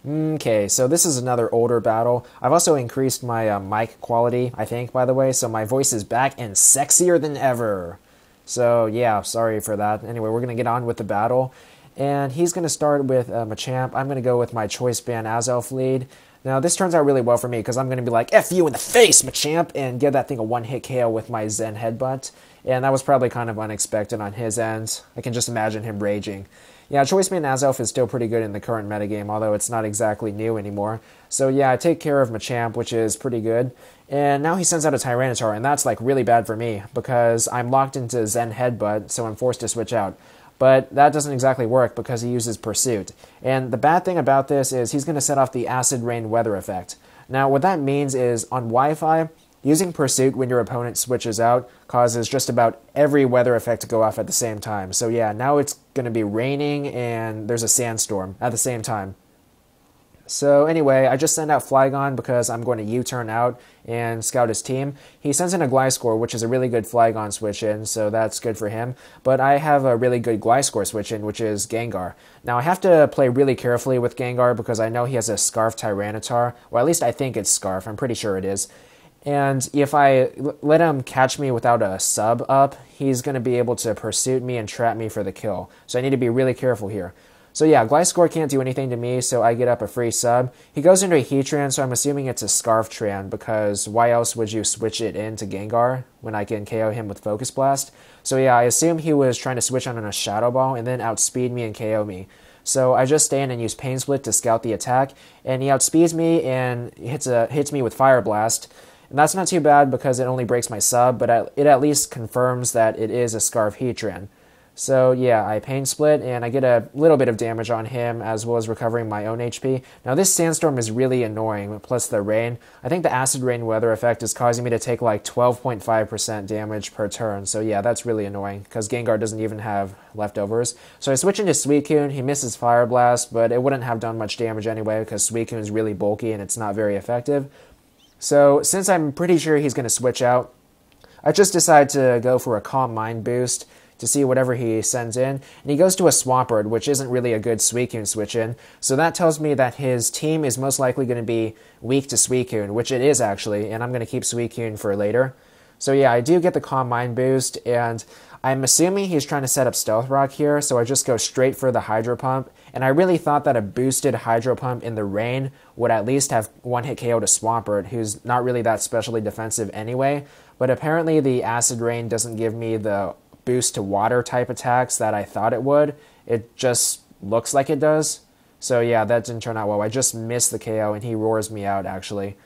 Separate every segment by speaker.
Speaker 1: Okay, so this is another older battle. I've also increased my mic quality, I think, by the way, so my voice is back and sexier than ever. So, yeah, sorry for that. Anyway, we're going to get on with the battle. And he's going to start with Machamp. I'm going to go with my Choice Band Azelf lead. Now, this turns out really well for me because I'm going to be like, F you in the face, Machamp, and give that thing a one-hit KO with my Zen Headbutt. And that was probably kind of unexpected on his end. I can just imagine him raging. Yeah, Choice Band Azelf is still pretty good in the current metagame, although it's not exactly new anymore. So yeah, I take care of Machamp, which is pretty good. And now he sends out a Tyranitar, and that's like really bad for me because I'm locked into Zen Headbutt, so I'm forced to switch out. But that doesn't exactly work because he uses Pursuit. And the bad thing about this is he's going to set off the Acid Rain weather effect. Now, what that means is on Wi-Fi, using Pursuit when your opponent switches out causes just about every weather effect to go off at the same time. So yeah, now it's going to be raining and there's a sandstorm at the same time. So anyway, I just send out Flygon because I'm going to U-turn out and scout his team. He sends in a Gliscor, which is a really good Flygon switch-in, so that's good for him. But I have a really good Gliscor switch-in, which is Gengar. Now, I have to play really carefully with Gengar because I know he has a Scarf Tyranitar, or at least I think it's Scarf, I'm pretty sure it is. And if I let him catch me without a sub up, he's going to be able to Pursuit me and trap me for the kill. So I need to be really careful here. So yeah, Gliscor can't do anything to me, so I get up a free sub. He goes into a Heatran, so I'm assuming it's a Scarf Tran, because why else would you switch it into Gengar when I can KO him with Focus Blast? So yeah, I assume he was trying to switch on a Shadow Ball and then outspeed me and KO me. So I just stay in and use Pain Split to scout the attack, and he outspeeds me and hits me with Fire Blast. And that's not too bad because it only breaks my sub, but it at least confirms that it is a Scarf Heatran. So yeah, I Pain Split, and I get a little bit of damage on him, as well as recovering my own HP. Now this sandstorm is really annoying, plus the rain. I think the Acid Rain weather effect is causing me to take like 12.5% damage per turn. So yeah, that's really annoying, because Gengar doesn't even have leftovers. So I switch into Suicune. He misses Fire Blast, but it wouldn't have done much damage anyway, because Suicune is really bulky and it's not very effective. So since I'm pretty sure he's going to switch out, I just decide to go for a Calm Mind boost to see whatever he sends in. And he goes to a Swampert, which isn't really a good Suicune switch-in. So that tells me that his team is most likely going to be weak to Suicune, which it is actually, and I'm going to keep Suicune for later. So yeah, I do get the Calm Mind boost, and I'm assuming he's trying to set up Stealth Rock here, so I just go straight for the Hydro Pump. And I really thought that a boosted Hydro Pump in the rain would at least have one-hit KO to Swampert, who's not really that specially defensive anyway. But apparently the Acid Rain doesn't give me the boost to water type attacks that I thought it would. It just looks like it does. So yeah, that didn't turn out well. I just missed the KO and he roars me out actually.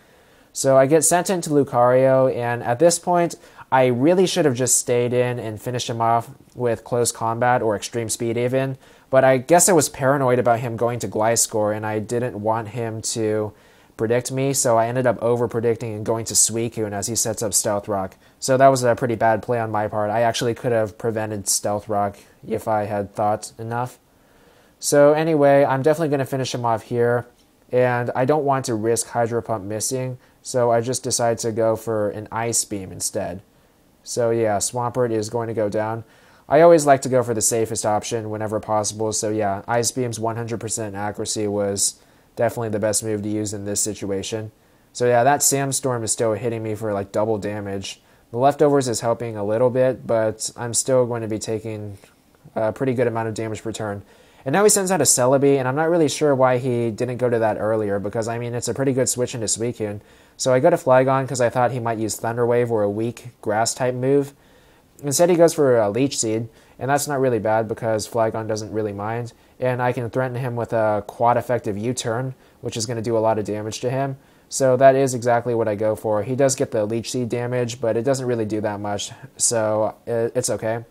Speaker 1: So I get sent into Lucario, and at this point I really should have just stayed in and finished him off with Close Combat or Extreme Speed even. But I guess I was paranoid about him going to Gliscor and I didn't want him to predict me, so I ended up over-predicting and going to Suicune as he sets up Stealth Rock. So that was a pretty bad play on my part. I actually could have prevented Stealth Rock if I had thought enough. So anyway, I'm definitely going to finish him off here, and I don't want to risk Hydro Pump missing, so I just decided to go for an Ice Beam instead. So yeah, Swampert is going to go down. I always like to go for the safest option whenever possible, so yeah, Ice Beam's 100% accuracy was definitely the best move to use in this situation. So yeah, that Sandstorm is still hitting me for like double damage. The leftovers is helping a little bit, but I'm still going to be taking a pretty good amount of damage per turn. And now he sends out a Celebi, and I'm not really sure why he didn't go to that earlier, because I mean, it's a pretty good switch into Suicune. So I go to Flygon because I thought he might use Thunder Wave or a weak grass type move. Instead he goes for a Leech Seed, and that's not really bad because Flygon doesn't really mind. And I can threaten him with a quad effective U-turn, which is going to do a lot of damage to him. So that is exactly what I go for. He does get the Leech Seed damage, but it doesn't really do that much, so it's okay.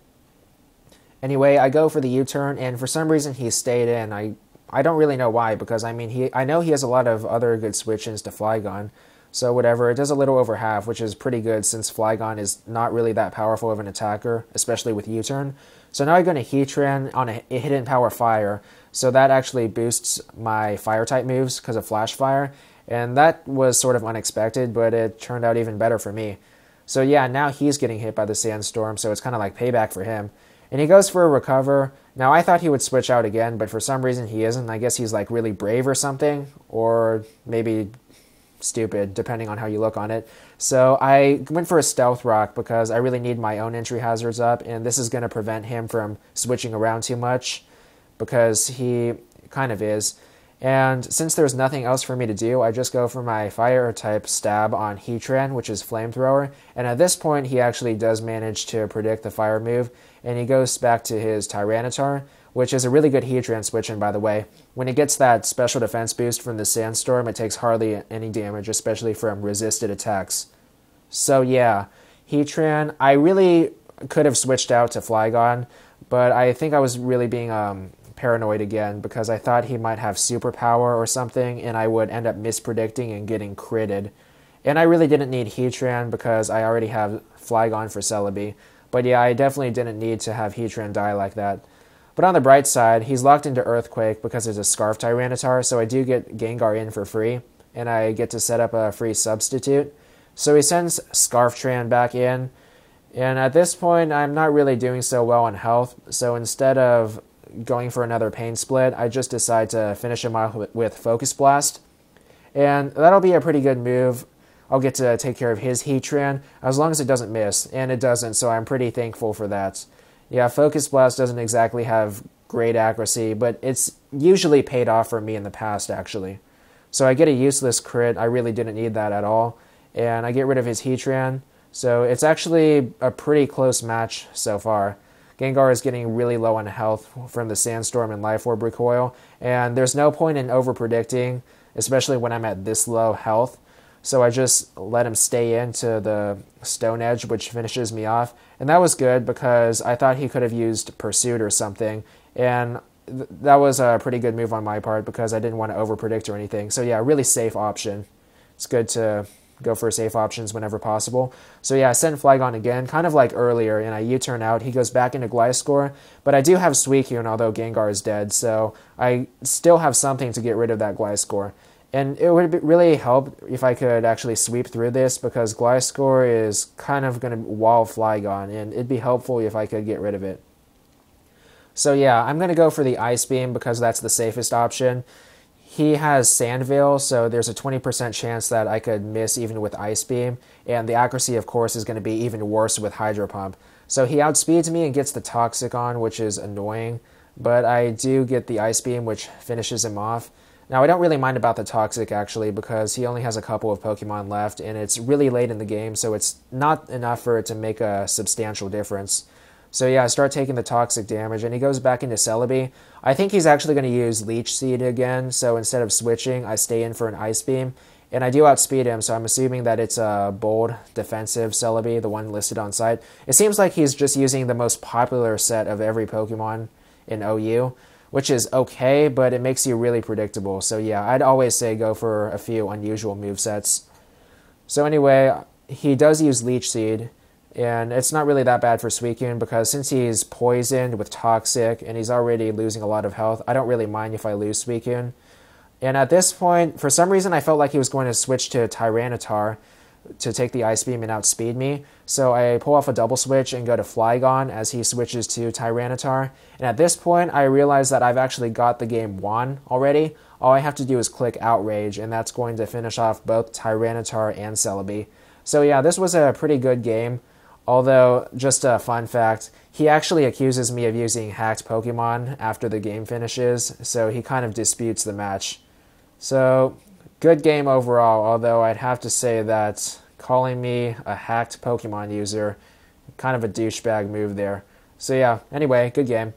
Speaker 1: Anyway, I go for the U-turn, and for some reason he stayed in. I don't really know why, because I mean, I know he has a lot of other good switch-ins to Flygon, so whatever. It does a little over half, which is pretty good since Flygon is not really that powerful of an attacker, especially with U-turn. So now I go to Heatran on a hidden power fire, so that actually boosts my fire type moves because of Flash Fire, and that was sort of unexpected, but it turned out even better for me. So yeah, now he's getting hit by the Sandstorm, so it's kind of like payback for him. And he goes for a Recover, Now, I thought he would switch out again, but for some reason he isn't. I guess he's like really brave or something, or maybe stupid, depending on how you look on it. So I went for a Stealth Rock because I really need my own entry hazards up, and this is going to prevent him from switching around too much, because he kind of is. And since there's nothing else for me to do, I just go for my fire type stab on Heatran, which is Flamethrower. And at this point, he actually does manage to predict the fire move, and he goes back to his Tyranitar, which is a really good Heatran switch-in, by the way. When it gets that special defense boost from the Sandstorm, it takes hardly any damage, especially from resisted attacks. So yeah, Heatran, I really could have switched out to Flygon, but I think I was really being paranoid again because I thought he might have superpower or something, and I would end up mispredicting and getting critted. And I really didn't need Heatran because I already have Flygon for Celebi. But yeah, I definitely didn't need to have Heatran die like that. But on the bright side, he's locked into Earthquake because it's a Scarf Tyranitar, so I do get Gengar in for free, and I get to set up a free substitute. So he sends Scarftran back in, and at this point, I'm not really doing so well on health, so instead of going for another Pain Split, I just decide to finish him off with Focus Blast. And that'll be a pretty good move. I'll get to take care of his Heatran, as long as it doesn't miss, and it doesn't, so I'm pretty thankful for that. Yeah, Focus Blast doesn't exactly have great accuracy, but it's usually paid off for me in the past, actually. So I get a useless crit, I really didn't need that at all, and I get rid of his Heatran, so it's actually a pretty close match so far. Gengar is getting really low on health from the Sandstorm and Life Orb recoil, and there's no point in over-predicting, especially when I'm at this low health. So I just let him stay into the Stone Edge, which finishes me off. And that was good because I thought he could have used Pursuit or something. And that was a pretty good move on my part because I didn't want to over-predict or anything. So yeah, really safe option. It's good to go for safe options whenever possible. So yeah, I sent Flygon again, kind of like earlier, and I U-turn out. He goes back into Gliscor, but I do have Suicune, although Gengar is dead, so I still have something to get rid of that Gliscor. And it would really help if I could actually sweep through this, because Gliscor is kind of going to wall Flygon, and it'd be helpful if I could get rid of it. So yeah, I'm going to go for the Ice Beam because that's the safest option. He has Sand Veil, so there's a 20% chance that I could miss even with Ice Beam, and the accuracy, of course, is going to be even worse with Hydro Pump. So he outspeeds me and gets the Toxic on, which is annoying, but I do get the Ice Beam, which finishes him off. Now, I don't really mind about the Toxic, actually, because he only has a couple of Pokemon left, and it's really late in the game, so it's not enough for it to make a substantial difference. So yeah, I start taking the Toxic damage, and he goes back into Celebi. I think he's actually going to use Leech Seed again, so instead of switching, I stay in for an Ice Beam. And I do outspeed him, so I'm assuming that it's a bold, defensive Celebi, the one listed on site. It seems like he's just using the most popular set of every Pokemon in OU, which is okay, but it makes you really predictable. So yeah, I'd always say go for a few unusual movesets. So anyway, he does use Leech Seed, and it's not really that bad for Suicune because since he's poisoned with Toxic and he's already losing a lot of health, I don't really mind if I lose Suicune. And at this point, for some reason, I felt like he was going to switch to Tyranitar to take the Ice Beam and outspeed me. So I pull off a double switch and go to Flygon as he switches to Tyranitar. And at this point, I realize that I've actually got the game won already. All I have to do is click Outrage, and that's going to finish off both Tyranitar and Celebi. So yeah, this was a pretty good game. Although, just a fun fact, he actually accuses me of using hacked Pokemon after the game finishes, so he kind of disputes the match. So, good game overall, although I'd have to say that calling me a hacked Pokemon user, kind of a douchebag move there. So yeah, anyway, good game.